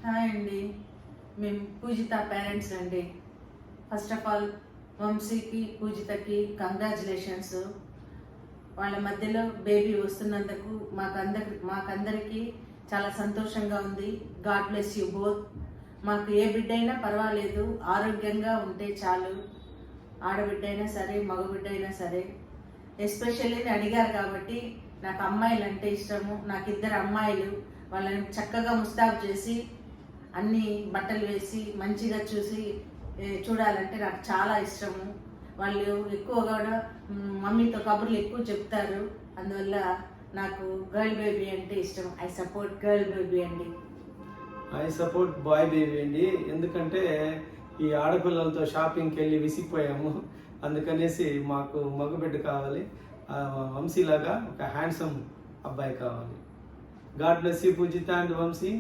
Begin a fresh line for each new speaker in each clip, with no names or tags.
Hi అండి. మేము Poojitha parents అండి. ఫస్ట్ ఆఫ్ ఆల్ వంశీకి పూజితకి కంగ్రాచులేషన్స్. వాళ్ళ మధ్యలో బేబీ వస్తున్నందుకు మాకందరికీ చాలా సంతోషంగా ఉంది. God bless you both. మాకు ఏ బిడ్డ అయినా పర్వాలేదు, ఆరోగ్యంగా ఉంటే చాలు. ఆడబిడ్డ అయినా సరే, మగబిడ్డ అయినా సరే. ఎస్పెషల్లీ అడిగారు కాబట్టి నాకు అమ్మాయిలు అంటే ఇష్టము. నాకు 2 అమ్మాయిలు. వాళ్ళని చక్కగా ముస్తాబు చేసి అన్ని బట్టలు వేసి మంచిగా చూడాలంటే నాకు చాలా ఇష్టము. వాళ్ళు ఎక్కువగా కూడా మమ్మీతో కబుర్లు ఎక్కువ చెప్తారు. అందువల్ల నాకు గర్ల్ బేబీ అంటే ఇష్టం. ఐ సపోర్ట్ గర్ల్ బేబీ అండి.
ఐ సపోర్ట్ బాయ్ బేబీ అండి. ఎందుకంటే ఈ ఆడపిల్లలతో షాపింగ్కి వెళ్ళి విసిగిపోయాము. అందుకనేసి మాకు మగబిడ్డ కావాలి. వంశీలాగా ఒక హ్యాండ్సమ్ అబ్బాయి కావాలి. God bless you Poojitha and Vamshi.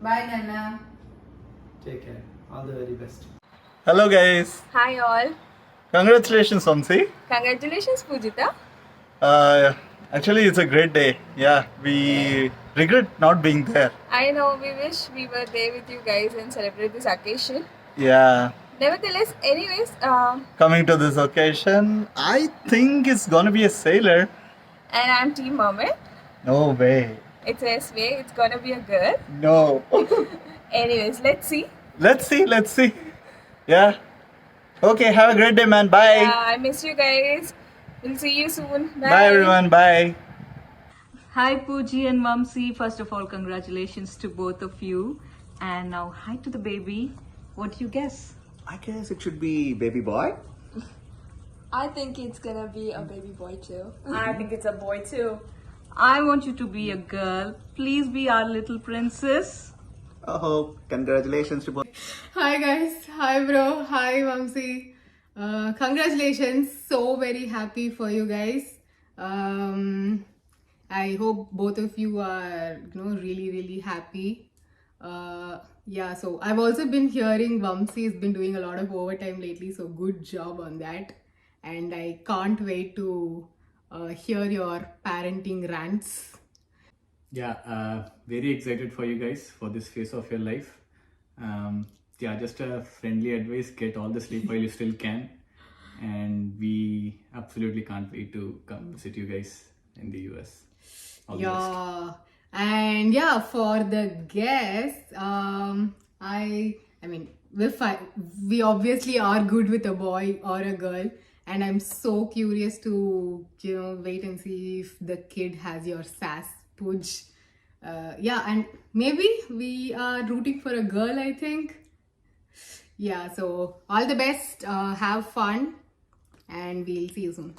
Bye నాన్న.
Take care. All the very best.
Hello guys.
Hi all.
Congratulations Vamsi.
Congratulations Pujita.
Actually it's a great day. Yeah, we regret not being there.
I know we wish we were there with you guys and celebrate this occasion.
Yeah.
Nevertheless, anyways,
Coming to this occasion, I think it's gonna be a sailor.
and I'm Team Mermaid.
No way.
It's S-Way. It's gonna be a girl.
No.
Anyways, let's see.
Let's see. Yeah. Okay, have a great day man. Bye.
I miss you guys. We'll see you soon.
Bye everyone. Bye.
Hi Pooji and Vamsi. First of all, congratulations to both of you. And now, hi to the baby. What do you guess?
I guess it should be baby boy.
I think it's gonna be a baby boy too.
I think it's a boy too.
I want you to be a girl. Please be our little princess.
Oh, congratulations to both.
Hi guys, hi bro, hi Vamsi. Congratulations, so very happy for you guys. I hope both of you are really happy. Yeah, so I've also been hearing Vamsi has been doing a lot of overtime lately, so good job on that. And I can't wait to hear your parenting rants.
Yeah, very excited for you guys for this phase of your life. Yeah, just a friendly advice: get all the sleep while you still can, and we absolutely can't wait to come visit you guys in the US. All the best.
Yeah, and yeah, for the guests, I mean, we obviously are good with a boy or a girl, and I'm so curious to wait and see if the kid has your sass, Puj. Yeah, and maybe we are rooting for a girl, I think. Yeah, so all the best, have fun, and we'll see you soon.